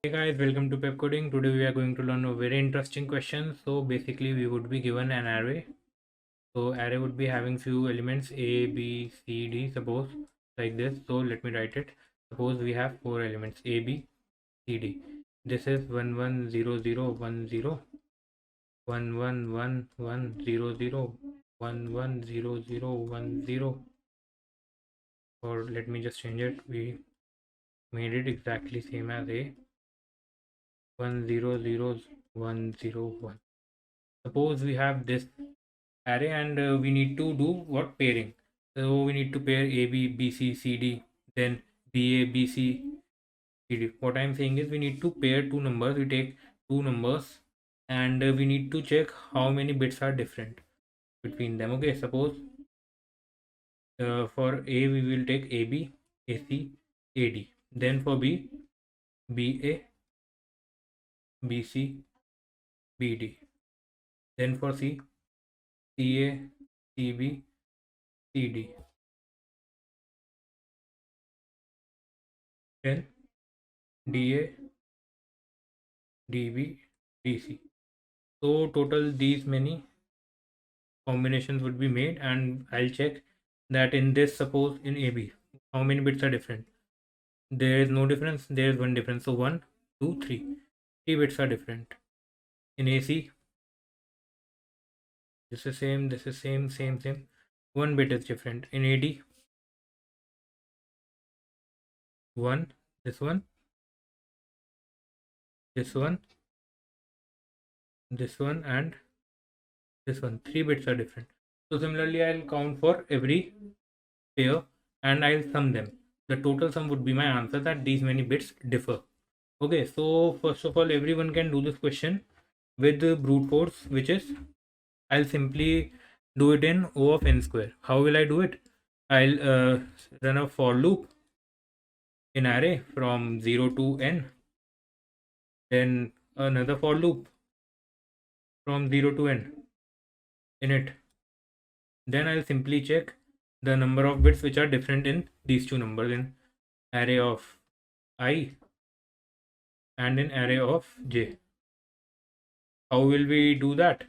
Hey guys, welcome to Pepcoding. Today we are going to learn a very interesting question. So basically we would be given an array. So array would be having few elements A, B, C, D, suppose like this. So let me write it. Suppose we have four elements A, B, C, D. This is 1 1 0 0 1 0 1 1 1 1 0 0 1 1 0 0 1 0, or let me just change it. We made it exactly same as A. 1 0 0 1 0 1. Suppose we have this array and we need to do what pairing. So we need to pair A B B C C D, then B A B C C D. What I'm saying is we need to pair two numbers. We take two numbers and we need to check how many bits are different between them. Okay, suppose for A we will take AB, AC, AD. Then for B, BA, BC, BD. Then for C, CA, CB, CD. Then DA, DB, DC. So total these many combinations would be made, and I'll check that in this, suppose in AB, how many bits are different. There is no difference, there is one difference. So 1, 2, 3. 3 bits are different. In AC, this is same, this is same, same, same. 1 bit is different. In AD, 1, this one, this one, this one, and this one. 3 bits are different. So similarly, I'll count for every pair and I'll sum them. The total sum would be my answer, that these many bits differ. Okay, so first of all, everyone can do this question with the brute force, which is I'll simply do it in O of n square. How will I do it? I'll run a for loop in array from 0 to n, then another for loop from 0 to n in it. Then I'll simply check the number of bits which are different in these two numbers, in array of I and in array of j. How will we do that?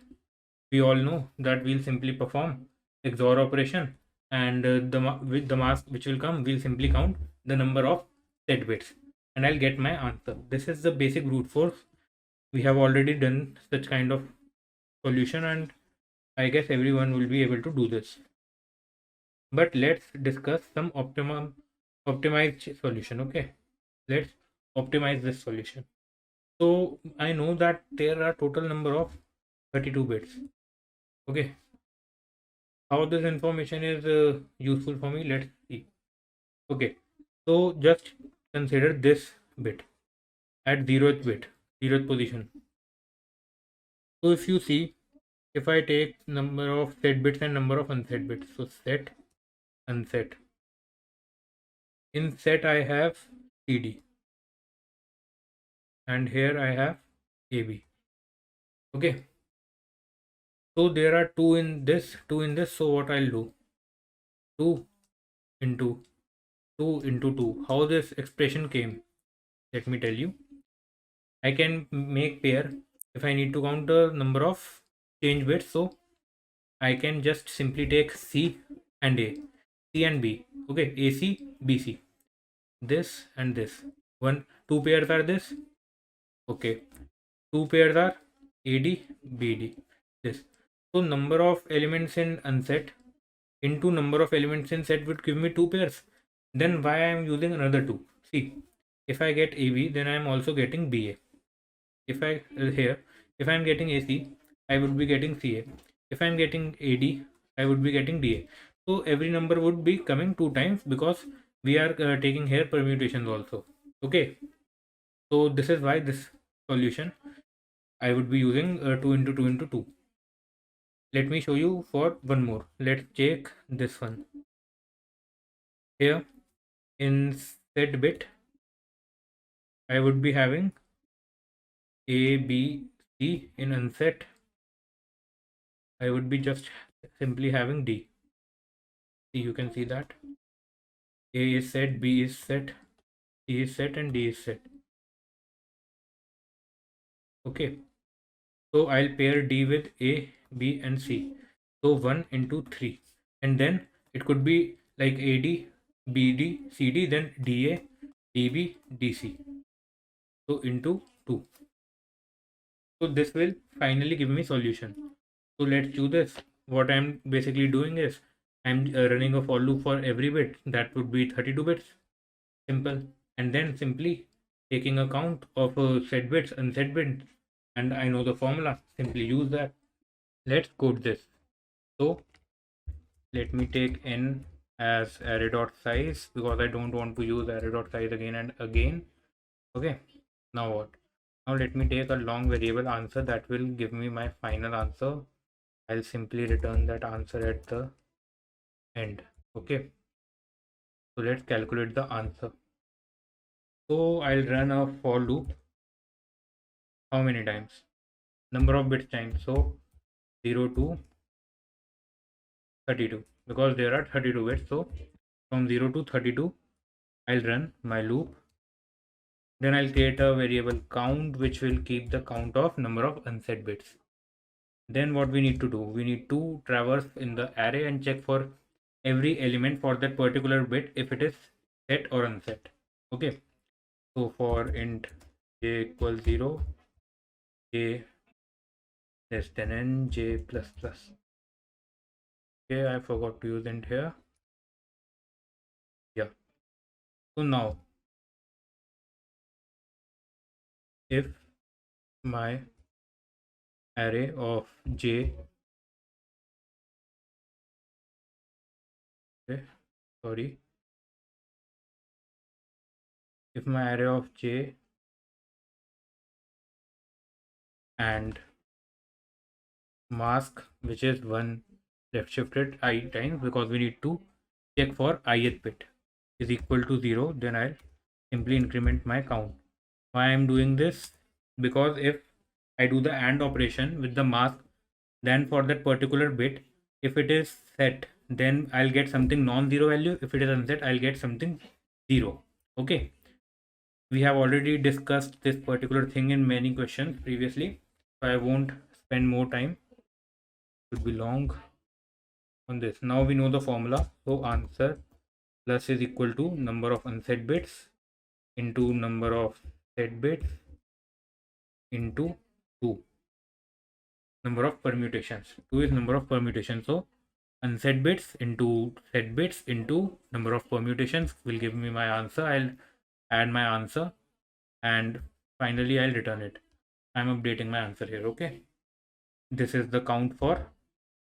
We all know that we'll simply perform XOR operation, and with the mask which will come, we'll simply count the number of set bits and I'll get my answer. This is the basic brute force. We have already done such kind of solution, and I guess everyone will be able to do this. But let's discuss some optimized solution. Okay, let's optimize this solution. So I know that there are total number of 32 bits. Okay, how this information is useful for me, let's see. Okay, so just consider this bit at 0th position. So if you see, if I take number of set bits and number of unset bits, so set, unset. In set I have CD and here I have AB. Okay, so there are two in this, so what I'll do, 2 into 2 into 2. How this expression came, let me tell you. I can make pair if I need to count the number of change bits. So I can just simply take C and A, C and B. Okay, AC, BC. This and this. Two pairs are this. Okay, two pairs are AD, BD. This. So number of elements in unset into number of elements in set would give me two pairs. Then why I am using another two? See, if I get AB, then I am also getting BA. If I here, if I am getting AC, I would be getting CA. If I am getting AD, I would be getting DA. So every number would be coming two times because we are taking here permutations also. Okay, so this is why this solution I would be using 2 into 2 into 2. Let me show you for one more. Let's check this one. Here in set bit, I would be having A, B, C. In unset, I would be just simply having D. See, you can see that A is set, B is set, C is set, and D is set. Okay, so I'll pair D with A, B and C. So 1 into 3, and then it could be like AD, BD, CD, then DA, DB, DC. So into 2. So this will finally give me solution. So let's do this. What I'm basically doing is I'm running a for loop for every bit. That would be 32 bits. Simple. And then simply taking account of set bits, unset bits, and I know the formula. Simply use that. Let's code this. So let me take n as array dot size because I don't want to use array dot size again and again. Okay. Now what? Now let me take a long variable answer that will give me my final answer. I'll simply return that answer at the end. Okay. So let's calculate the answer. So I'll run a for loop. How many times? Number of bits times. So 0 to 32 because there are 32 bits. So from 0 to 32 I'll run my loop. Then I'll create a variable count which will keep the count of number of unset bits. Then what we need to do, we need to traverse in the array and check for every element for that particular bit if it is set or unset. Okay, so for int j equals 0, j less than n, j plus plus. Okay, I forgot to use int here. Yeah, so now if my array of j, okay, sorry, if my array of j and mask, which is 1 left shifted I times because we need to check for ith bit, is equal to 0, then I'll simply increment my count. Why I'm doing this? Because if I do the AND operation with the mask, then for that particular bit, if it is set, then I'll get something non-zero value. If it is unset, I'll get something 0. Okay, we have already discussed this particular thing in many questions previously, so I won't spend more time. It would be long on this. Now we know the formula. So answer plus is equal to number of unset bits into number of set bits into 2. Number of permutations. 2 is number of permutations. So unset bits into set bits into number of permutations will give me my answer. I'll add my answer and finally I'll return it. I'm updating my answer here. Okay. This is the count for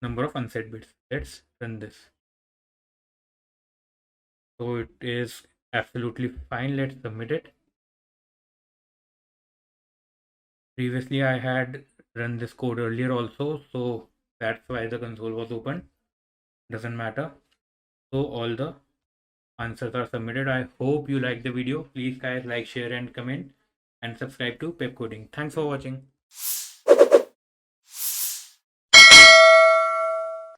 number of unset bits. Let's run this. So it is absolutely fine. Let's submit it. Previously I had run this code earlier also, so that's why the console was open. Doesn't matter. So all the answers are submitted. I hope you like the video. Please guys like, share and comment and subscribe to Pepcoding. Thanks for watching.